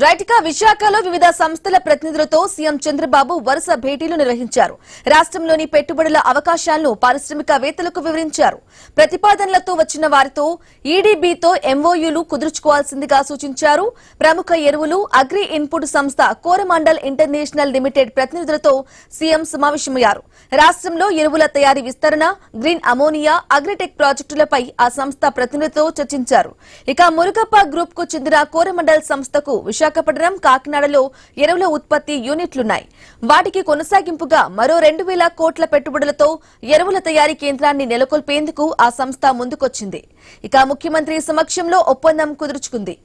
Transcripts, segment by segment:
రైట్గా విశాఖలో వివిధ సంస్థల ప్రతినిధులతో సీఎం చంద్రబాబు వరుస భేటీలు నిర్వహించారు. రాష్ట్రంలోని పెట్టుబడుల అవకాశాలను పారిశ్రామికవేత్తలకు వివరించారు. ప్రతిపాదనలతో వచ్చిన వారితో ఈడీబీతో ఎంఓయూలు కుదుర్చుకోవాల్సిందిగా సూచించారు. ప్రముఖ ఎరువులు అగ్రి ఇన్పుట్ సంస్థ కోరమండల్ ఇంటర్నేషనల్ లిమిటెడ్ ప్రతినిధులతో సీఎం సమావేశమయ్యారు. రాష్ట్రంలో ఎరువుల తయారీ విస్తరణ, గ్రీన్ అమోనియా, అగ్రిటెక్ ప్రాజెక్టులపై ఆ సంస్థ ప్రతినిధులతో చర్చించారు. ఇక మురుగప్ప గ్రూప్ కు చెందిన కోరమండల్ సంస్థకు విశాఖపట్నం, కాకినాడలో ఎరువుల ఉత్పత్తి యూనిట్లున్నాయి. వాటికి కొనసాగింపుగా మరో 2,000 కోట్ల పెట్టుబడులతో ఎరువుల తయారీ కేంద్రాన్ని నెలకొల్పేందుకు ఆ సంస్థ ముందుకొచ్చింది. ఇక ముఖ్యమంత్రి సమక్షంలో ఒప్పందం కుదుర్చుకుంది.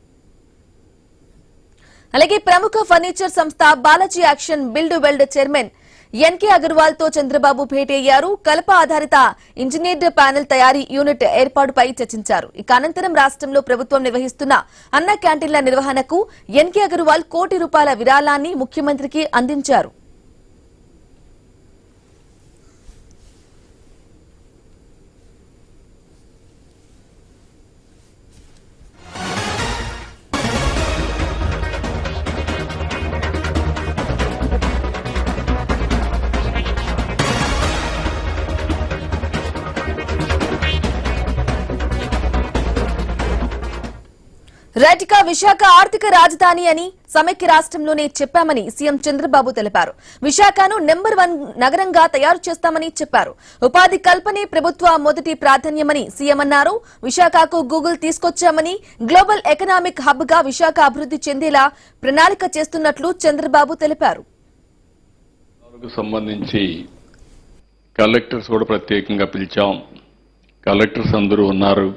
అలాగే ప్రముఖ ఫర్నిచర్ సంస్థ Balaji action build well chairman N K Agarwal తో చంద్రబాబు భేటీ అయ్యారు. కలప ఆధారిత ఇంజనీర్డ్ ప్యానెల్ తయారీ యూనిట్ ఏర్పాటుపై చర్చించారు. ఇక అనంతరం రాష్ట్రంలో ప్రభుత్వం నిర్వహిస్తున్న అన్న క్యాంటీన్ల నిర్వహణకు ఎన్కే అగర్వాల్ ₹1 కోటి విరాళాన్ని ముఖ్యమంత్రికి అందించారు. రైట్గా విశాఖ ఆర్థిక రాజధాని అని సమైక్య రాష్ట్రంలోనే చెప్పామని సీఎం చంద్రబాబు తెలిపారు. విశాఖను నెంబర్ 1 నగరంగా తయారు చేస్తామని చెప్పారు. ఉపాధి కల్పనే ప్రభుత్వ మొదటి ప్రాధాన్యమని సీఎం అన్నారు. విశాఖకు గూగుల్ తీసుకొచ్చామని, గ్లోబల్ ఎకనామిక్ హబ్ గా విశాఖ అభివృద్ధి చెందేలా ప్రణాళిక చేస్తున్నట్లు చంద్రబాబు తెలిపారు. సంబంధించి కలెక్టర్స్ కూడా ప్రత్యేకంగా పిలిచాం. కలెక్టర్స్ అందరూ ఉన్నారు.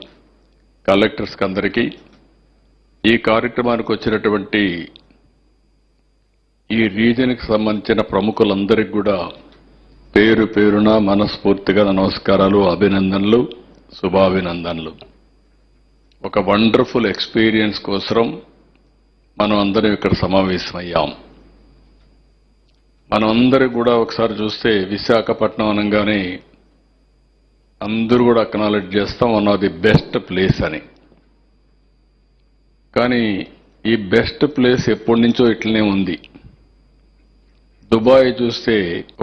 కలెక్టర్స్ అందరికీ ఈ కార్యక్రమానికి వచ్చినటువంటి ఈ రీజన్కి సంబంధించిన ప్రముఖులందరికీ కూడా పేరు పేరున మనస్ఫూర్తిగా నమస్కారాలు, అభినందనలు, శుభాభినందనలు. ఒక వండర్ఫుల్ ఎక్స్పీరియన్స్ కోసం మనం అందరం ఇక్కడ సమావేశమయ్యాం. మనం అందరూ కూడా ఒకసారి చూస్తే విశాఖపట్నం అనగానే అందరూ కూడా అక్నాలెడ్జ్ చేస్తాం one of the best place అని. కానీ ఈ బెస్ట్ ప్లేస్ ఎప్పటి నుంచో ఇట్లనే ఉంది. దుబాయ్ చూస్తే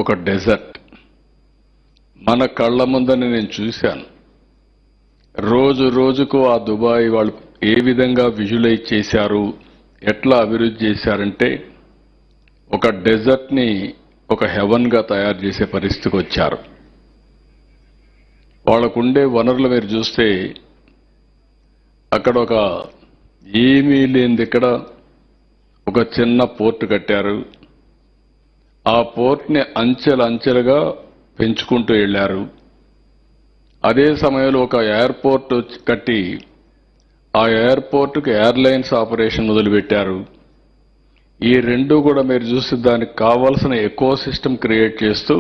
ఒక డెజర్ట్ మన కళ్ళ ముందని నేను చూశాను. రోజు రోజుకు ఆ దుబాయ్ వాళ్ళు ఏ విధంగా విజువలైజ్ చేశారు, ఎట్లా అభివృద్ధి చేశారంటే ఒక డెజర్ట్ ని ఒక హెవెన్ గా తయారు చేసే పరిస్థితికి వచ్చారు. వాళ్ళకుండే వనరులు మీరు చూస్తే అక్కడ ఒక ఏమీ లేనిది ఇక్కడ ఒక చిన్న పోర్ట్ కట్టారు. ఆ పోర్ట్ని అంచెలుగా పెంచుకుంటూ వెళ్లారు. అదే సమయంలో ఒక ఎయిర్పోర్ట్ కట్టి ఆ ఎయిర్పోర్ట్కి ఎయిర్లైన్స్ ఆపరేషన్ మొదలుపెట్టారు. ఈ రెండు కూడా మీరు చూస్తే దానికి కావాల్సిన ఎకో సిస్టమ్ క్రియేట్ చేస్తూ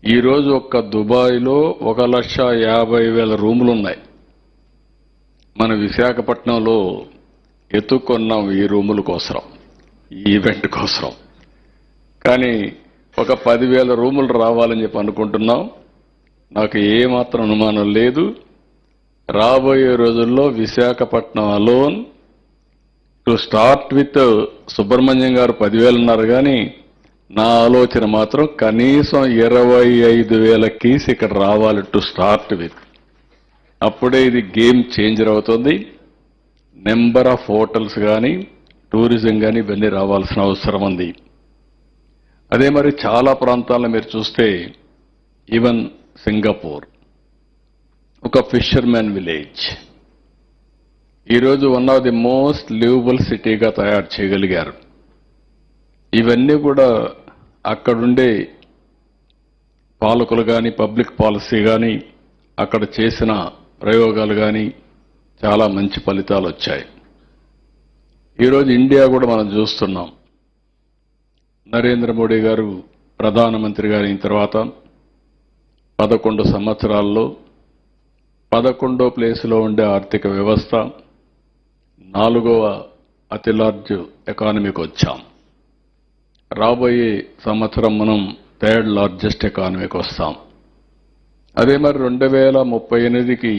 ఈరోజు ఒక్క దుబాయ్లో 1,50,000 రూములు ఉన్నాయి. మన విశాఖపట్నంలో ఎత్తుకొన్నాం ఈ రూముల కోసం, ఈ ఈవెంట్ కోసం. కానీ ఒక 10,000 రూములు రావాలని చెప్పి అనుకుంటున్నాం. నాకు ఏమాత్రం అనుమానం లేదు, రాబోయే రోజుల్లో Visakhapatnam alone to start with Subrahmanyam గారు 10,000 అన్నారు. కానీ నా ఆలోచన మాత్రం కనీసం 25,000 కేసు ఇక్కడ రావాలి టు స్టార్ట్ విత్. అప్పుడే ఇది గేమ్ చేంజర్ అవుతుంది. నెంబర్ ఆఫ్ హోటల్స్ కానీ, టూరిజం కానీ ఇవన్నీ రావాల్సిన అవసరం ఉంది. అదే మరి చాలా ప్రాంతాల్లో మీరు చూస్తే ఈవెన్ సింగపూర్ ఒక ఫిషర్మెన్ విలేజ్ ఈరోజు one of the most liveable సిటీగా తయారు చేయగలిగారు. ఇవన్నీ కూడా అక్కడుండే పాలకులు కానీ, పబ్లిక్ పాలసీ కానీ, అక్కడ చేసిన ప్రయోగాలు కానీ చాలా మంచి ఫలితాలు వచ్చాయి. ఈరోజు ఇండియా కూడా మనం చూస్తున్నాం. నరేంద్ర మోడీ గారు ప్రధానమంత్రి గారు అయిన తర్వాత 11 సంవత్సరాల్లో 11వ ప్లేసులో ఉండే ఆర్థిక వ్యవస్థ 4వ అతి లార్జ్ ఎకానమీకి వచ్చాం. రాబోయే సంవత్సరం మనం 3rd లార్జెస్ట్ ఎకానమీకి వస్తాం. అదే మరి 2038కి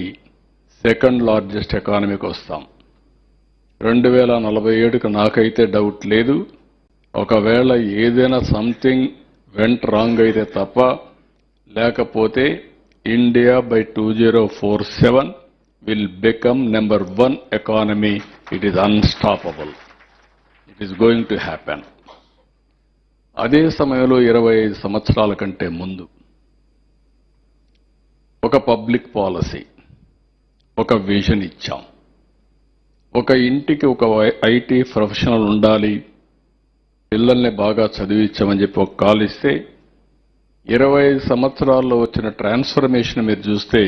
2nd లార్జెస్ట్ ఎకానమీకి వస్తాం. 2047కు నాకైతే డౌట్ లేదు. ఒకవేళ ఏదైనా సంథింగ్ వెంట్ రాంగ్ అయితే తప్ప, లేకపోతే India by 2047 will become number 1 economy. It is unstoppable. It is going to happen. అదే సమయంలో 25 సంవత్సరాల కంటే ముందు ఒక పబ్లిక్ పాలసీ, ఒక విజన్ ఇచ్చాం. ఒక ఇంటికి ఒక ఐటీ ప్రొఫెషనల్ ఉండాలి, పిల్లల్ని బాగా చదివించామని చెప్పి ఒక కాల్ ఇస్తే 25 సంవత్సరాల్లో వచ్చిన ట్రాన్స్ఫర్మేషన్ మీరు చూస్తే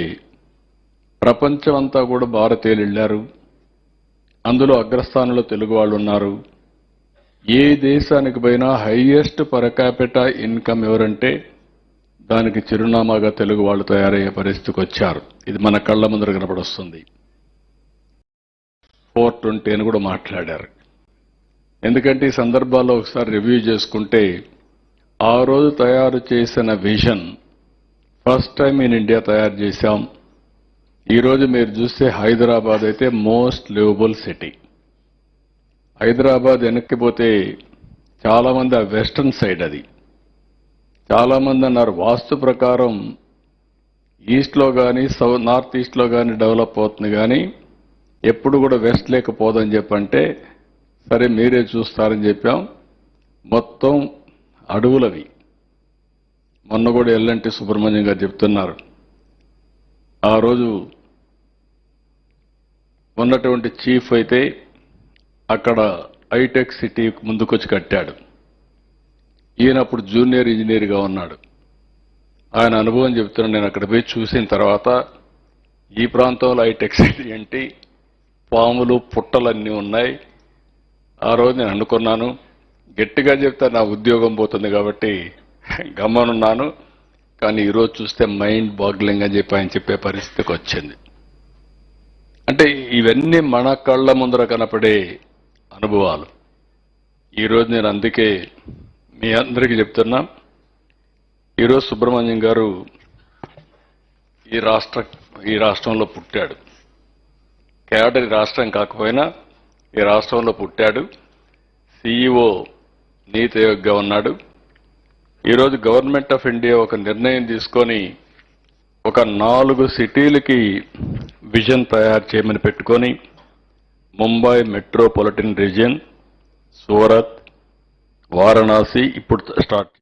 ప్రపంచం అంతా కూడా భారతీయులు వెళ్ళారు. అందులో అగ్రస్థానంలో తెలుగు వాళ్ళు ఉన్నారు. ఏ దేశానికి పోయినా హైయెస్ట్ పర్ క్యాపిటా ఇన్కమ్ ఎవరంటే దానికి చిరునామాగా తెలుగు వాళ్ళు తయారయ్యే పరిస్థితికి వచ్చారు. ఇది మన కళ్ళ ముందర కనపడొస్తుంది. 420 అని కూడా మాట్లాడారు. ఎందుకంటే ఈ సందర్భాల్లో ఒకసారి రివ్యూ చేసుకుంటే ఆ రోజు తయారు చేసిన vision first time in India తయారు చేశాం. ఈరోజు మీరు చూస్తే హైదరాబాద్ అయితే మోస్ట్ లివబుల్ సిటీ. హైదరాబాద్ వెనక్కిపోతే చాలామంది ఆ వెస్టర్న్ సైడ్, అది చాలామంది అన్నారు వాస్తు ప్రకారం ఈస్ట్లో కానీ నార్త్ ఈస్ట్లో కానీ డెవలప్ అవుతుంది, కానీ ఎప్పుడు కూడా వెస్ట్ లేకపోదని చెప్పంటే సరే మీరే చూస్తారని చెప్పాం. మొత్తం అడవులవి. మొన్న కూడా ఎల్లంటి సుబ్రహ్మణ్యం గారు చెప్తున్నారు, ఆ రోజు ఉన్నటువంటి చీఫ్ అయితే అక్కడ హైటెక్ సిటీ ముందుకొచ్చి కట్టాడు. ఈయన అప్పుడు జూనియర్ ఇంజనీర్గా ఉన్నాడు. ఆయన అనుభవం చెప్తున్నాను. నేను అక్కడ పోయి చూసిన తర్వాత ఈ ప్రాంతంలో హైటెక్ సిటీ ఏంటి, పాములు పుట్టలన్నీ ఉన్నాయి. ఆ రోజు నేను అనుకున్నాను గట్టిగా చెప్తే నా ఉద్యోగం పోతుంది కాబట్టి గమ్మనున్నాను. కానీ ఈరోజు చూస్తే మైండ్ బాగ్లింగ్ అని చెప్పి ఆయన చెప్పే పరిస్థితికి వచ్చింది. అంటే ఇవన్నీ మన కళ్ళ ముందర కనపడే అనుభవాలు. ఈరోజు నేను అందుకే మీ అందరికీ చెప్తున్నా, ఈరోజు సుబ్రహ్మణ్యం గారు ఈ రాష్ట్రంలో పుట్టాడు. కేవలం రాష్ట్రం కాకపోయినా ఈ రాష్ట్రంలో పుట్టాడు. CEO నీతి ఆయోగ్గా ఉన్నాడు. ఈరోజు గవర్నమెంట్ ఆఫ్ ఇండియా ఒక నిర్ణయం తీసుకొని ఒక 4 సిటీలకి విజన్ తయారు చేయమని పెట్టుకొని ముంబై మెట్రోపాలిటన్ రీజియన్, సూరత్, వారణాసి ఇప్పుడు స్టార్ట్